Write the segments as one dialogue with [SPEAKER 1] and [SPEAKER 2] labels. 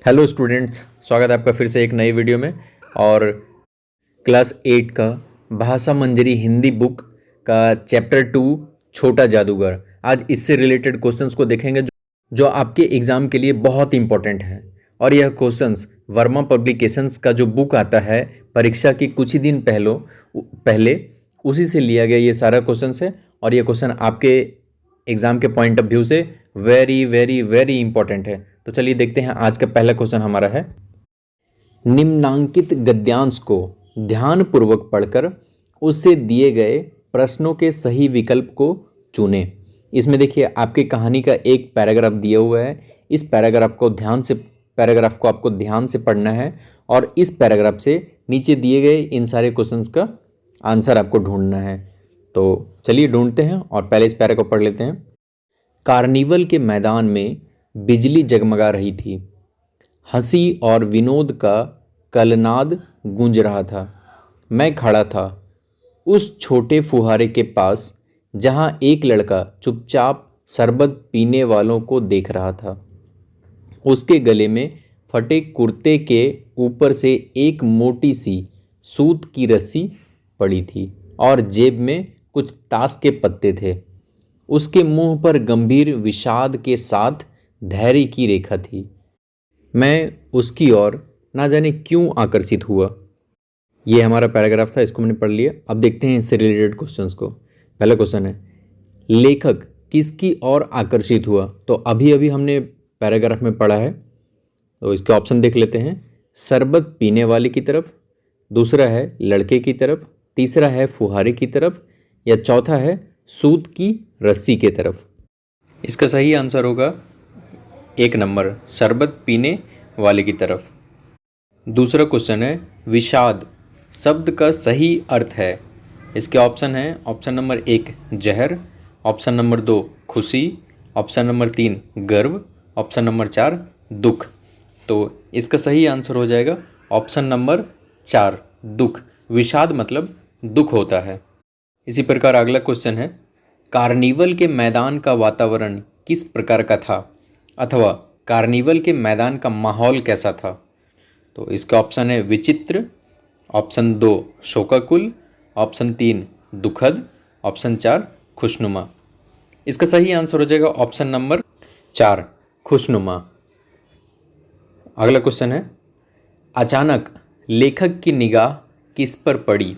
[SPEAKER 1] Hello students, स्वागत है आपका फिर से एक नई वीडियो में। और क्लास 8 का भाषा मंजरी हिंदी बुक का चैप्टर 2 छोटा जादूगर, आज इससे रिलेटेड क्वेश्चंस को देखेंगे जो आपके एग्ज़ाम के लिए बहुत इंपॉर्टेंट है। और यह क्वेश्चंस वर्मा पब्लिकेशंस का जो बुक आता है परीक्षा के कुछ ही दिन पहले उसी से लिया गया ये सारा क्वेश्चंस है। और ये क्वेश्चन आपके एग्ज़ाम के पॉइंट ऑफ व्यू से वेरी वेरी वेरी इंपॉर्टेंट है। तो चलिए देखते हैं। आज का पहला क्वेश्चन हमारा है, निम्नांकित गद्यांश को ध्यानपूर्वक पढ़कर उससे दिए गए प्रश्नों के सही विकल्प को चुनें। इसमें देखिए आपकी कहानी का एक पैराग्राफ दिया हुआ है। इस पैराग्राफ को आपको ध्यान से पढ़ना है और इस पैराग्राफ से नीचे दिए गए इन सारे क्वेश्चंस का आंसर आपको ढूंढना है। तो चलिए ढूंढते हैं और पहले इस पैरा को पढ़ लेते हैं। कार्निवल के मैदान में बिजली जगमगा रही थी। हंसी और विनोद का कलनाद गूंज रहा था। मैं खड़ा था उस छोटे फुहारे के पास जहां एक लड़का चुपचाप शरबत पीने वालों को देख रहा था। उसके गले में फटे कुर्ते के ऊपर से एक मोटी सी सूत की रस्सी पड़ी थी और जेब में कुछ ताश के पत्ते थे। उसके मुंह पर गंभीर विषाद के साथ धैर्य की रेखा थी। मैं उसकी ओर ना जाने क्यों आकर्षित हुआ। ये हमारा पैराग्राफ था, इसको मैंने पढ़ लिया। अब देखते हैं इससे रिलेटेड क्वेश्चंस को। पहला क्वेश्चन है, लेखक किसकी ओर आकर्षित हुआ? तो अभी अभी हमने पैराग्राफ में पढ़ा है, तो इसके ऑप्शन देख लेते हैं। शरबत पीने वाले की तरफ, दूसरा है लड़के की तरफ, तीसरा है फुहारे की तरफ, या चौथा है सूत की रस्सी की तरफ। इसका सही आंसर होगा 1 नंबर, शरबत पीने वाले की तरफ। दूसरा क्वेश्चन है, विषाद शब्द का सही अर्थ है। इसके ऑप्शन है, ऑप्शन नंबर 1 जहर, ऑप्शन नंबर 2 खुशी, ऑप्शन नंबर 3 गर्व, ऑप्शन नंबर 4 दुख। तो इसका सही आंसर हो जाएगा ऑप्शन नंबर 4 दुख। विषाद मतलब दुख होता है। इसी प्रकार अगला क्वेश्चन है, कार्निवल के मैदान का वातावरण किस प्रकार का था, अथवा कार्निवल के मैदान का माहौल कैसा था? तो इसका ऑप्शन है विचित्र, ऑप्शन 2 शोकाकुल, ऑप्शन 3 दुखद, ऑप्शन 4 खुशनुमा। इसका सही आंसर हो जाएगा ऑप्शन नंबर 4 खुशनुमा। अगला क्वेश्चन है, अचानक लेखक की निगाह किस पर पड़ी?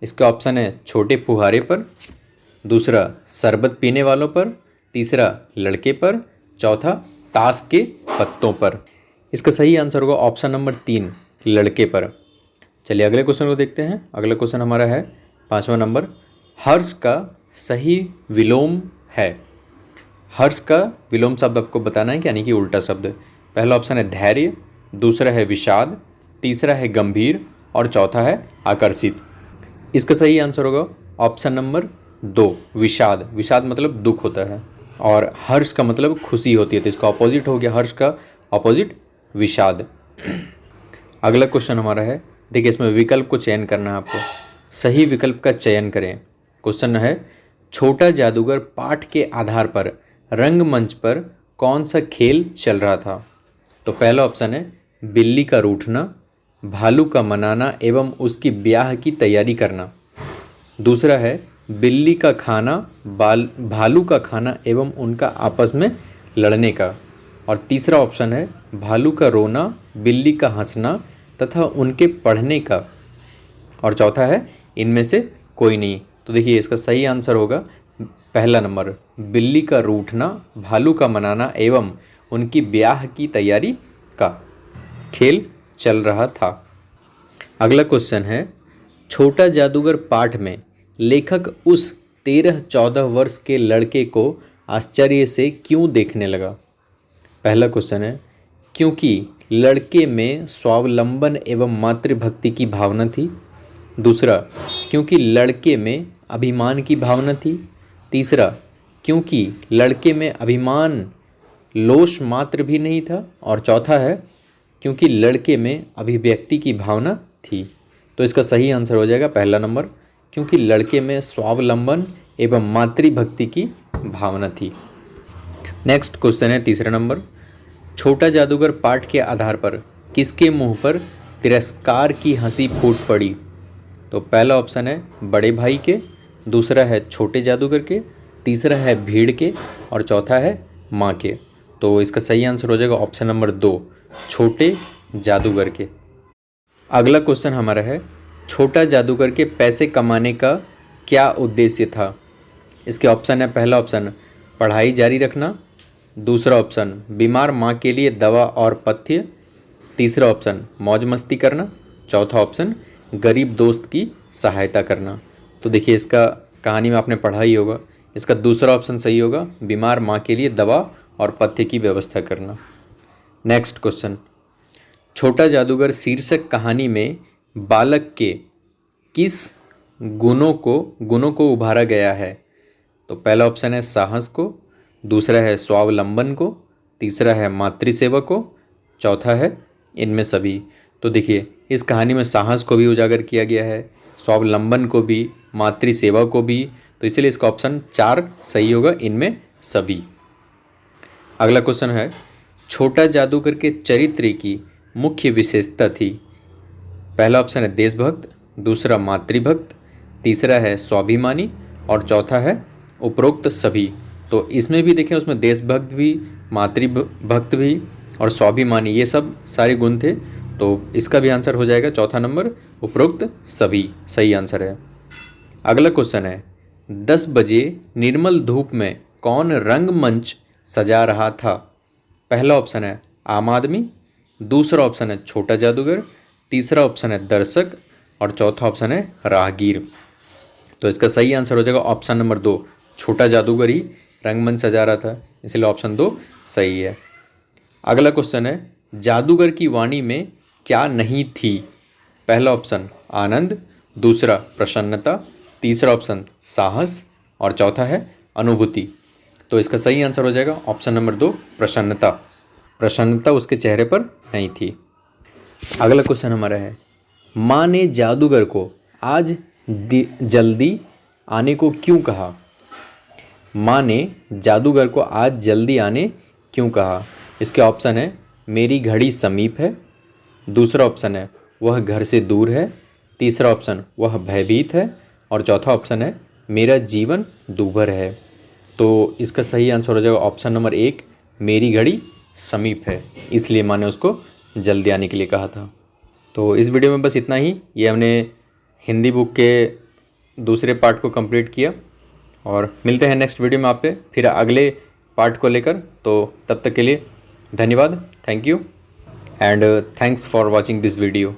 [SPEAKER 1] इसका ऑप्शन है छोटे फुहारे पर, दूसरा शरबत पीने वालों पर, तीसरा लड़के पर, चौथा ताश के पत्तों पर। इसका सही आंसर होगा ऑप्शन नंबर 3 लड़के पर। चलिए अगले क्वेश्चन को देखते हैं। अगला क्वेश्चन हमारा है 5वां नंबर, हर्ष का सही विलोम है। हर्ष का विलोम शब्द आपको बताना है, यानी कि उल्टा शब्द। पहला ऑप्शन है धैर्य, दूसरा है विषाद, तीसरा है गंभीर और चौथा है आकर्षित। इसका सही आंसर होगा ऑप्शन नंबर 2 विषाद। विषाद मतलब दुख होता है और हर्ष का मतलब खुशी होती है, तो इसका ऑपोजिट हो गया, हर्ष का ऑपोजिट विषाद। अगला क्वेश्चन हमारा है, देखिए इसमें विकल्प को चयन करना है आपको। सही विकल्प का चयन करें। क्वेश्चन है, छोटा जादूगर पाठ के आधार पर रंगमंच पर कौन सा खेल चल रहा था? तो पहला ऑप्शन है बिल्ली का रूठना, भालू का मनाना एवं उसकी ब्याह की तैयारी करना। दूसरा है बिल्ली का खाना, भालू का खाना एवं उनका आपस में लड़ने का। और तीसरा ऑप्शन है भालू का रोना, बिल्ली का हंसना तथा उनके पढ़ने का। और चौथा है इनमें से कोई नहीं। तो देखिए इसका सही आंसर होगा पहला नंबर, बिल्ली का रूठना, भालू का मनाना एवं उनकी ब्याह की तैयारी का खेल चल रहा था। अगला क्वेश्चन है, छोटा जादूगर पाठ में लेखक उस 13-14 वर्ष के लड़के को आश्चर्य से क्यों देखने लगा? पहला क्वेश्चन है, क्योंकि लड़के में स्वावलंबन एवं मातृभक्ति की भावना थी। दूसरा, क्योंकि लड़के में अभिमान की भावना थी। तीसरा, क्योंकि लड़के में अभिमान लोश मात्र भी नहीं था। और चौथा है क्योंकि लड़के में अभिव्यक्ति की भावना थी। तो इसका सही आंसर हो जाएगा पहला नंबर, क्योंकि लड़के में स्वावलंबन एवं मातृभक्ति की भावना थी। नेक्स्ट क्वेश्चन है तीसरा नंबर, छोटा जादूगर पाठ के आधार पर किसके मुंह पर तिरस्कार की हंसी फूट पड़ी? तो पहला ऑप्शन है बड़े भाई के, दूसरा है छोटे जादूगर के, तीसरा है भीड़ के और चौथा है माँ के। तो इसका सही आंसर हो जाएगा ऑप्शन नंबर 2, छोटे जादूगर के। अगला क्वेश्चन हमारा है, छोटा जादूगर के पैसे कमाने का क्या उद्देश्य था? इसके ऑप्शन है, पहला ऑप्शन पढ़ाई जारी रखना, दूसरा ऑप्शन बीमार माँ के लिए दवा और पथ्य, तीसरा ऑप्शन मौज मस्ती करना, चौथा ऑप्शन गरीब दोस्त की सहायता करना। तो देखिए इसका कहानी में आपने पढ़ा ही होगा, इसका दूसरा ऑप्शन सही होगा, बीमार माँ के लिए दवा और पथ्य की व्यवस्था करना। नेक्स्ट क्वेश्चन, छोटा जादूगर शीर्षक कहानी में बालक के किस गुणों को उभारा गया है? तो पहला ऑप्शन है साहस को, दूसरा है स्वावलंबन को, तीसरा है मातृसेवा को, चौथा है इनमें सभी। तो देखिए इस कहानी में साहस को भी उजागर किया गया है, स्वावलंबन को भी, मातृसेवा को भी, तो इसलिए इसका ऑप्शन 4 सही होगा, इनमें सभी। अगला क्वेश्चन है, छोटा जादूगर के चरित्र की मुख्य विशेषता थी? पहला ऑप्शन है देशभक्त, दूसरा मातृभक्त, तीसरा है स्वाभिमानी और चौथा है उपरोक्त सभी। तो इसमें भी देखें, उसमें देशभक्त भी, मातृभक्त भी और स्वाभिमानी, ये सब सारे गुण थे। तो इसका भी आंसर हो जाएगा चौथा नंबर, उपरोक्त सभी सही आंसर है। अगला क्वेश्चन है, 10 बजे निर्मल धूप में कौन रंगमंच सजा रहा था? पहला ऑप्शन है आम आदमी, दूसरा ऑप्शन है छोटा जादूगर, तीसरा ऑप्शन है दर्शक और चौथा ऑप्शन है राहगीर। तो इसका सही आंसर हो जाएगा ऑप्शन नंबर 2, छोटा जादूगर ही रंगमंच सजा रहा था, इसलिए ऑप्शन 2 सही है। अगला क्वेश्चन है, जादूगर की वाणी में क्या नहीं थी? पहला ऑप्शन आनंद, दूसरा प्रसन्नता, तीसरा ऑप्शन साहस और चौथा है अनुभूति। तो इसका सही आंसर हो जाएगा ऑप्शन नंबर 2, प्रसन्नता। प्रसन्नता उसके चेहरे पर नहीं थी। अगला क्वेश्चन हमारा है, माँ ने जादूगर को आज जल्दी आने को क्यों कहा? माँ ने जादूगर को आज जल्दी आने क्यों कहा? इसके ऑप्शन है मेरी घड़ी समीप है, दूसरा ऑप्शन है वह घर से दूर है, तीसरा ऑप्शन वह भयभीत है और चौथा ऑप्शन है मेरा जीवन दूभर है। तो इसका सही आंसर हो जाएगा ऑप्शन नंबर 1, मेरी घड़ी समीप है, इसलिए माँ ने उसको जल्दी आने के लिए कहा था। तो इस वीडियो में बस इतना ही। ये हमने हिंदी बुक के दूसरे पार्ट को कंप्लीट किया और मिलते हैं नेक्स्ट वीडियो में आप पे फिर अगले पार्ट को लेकर। तो तब तक के लिए धन्यवाद, thank you and thanks for watching this video.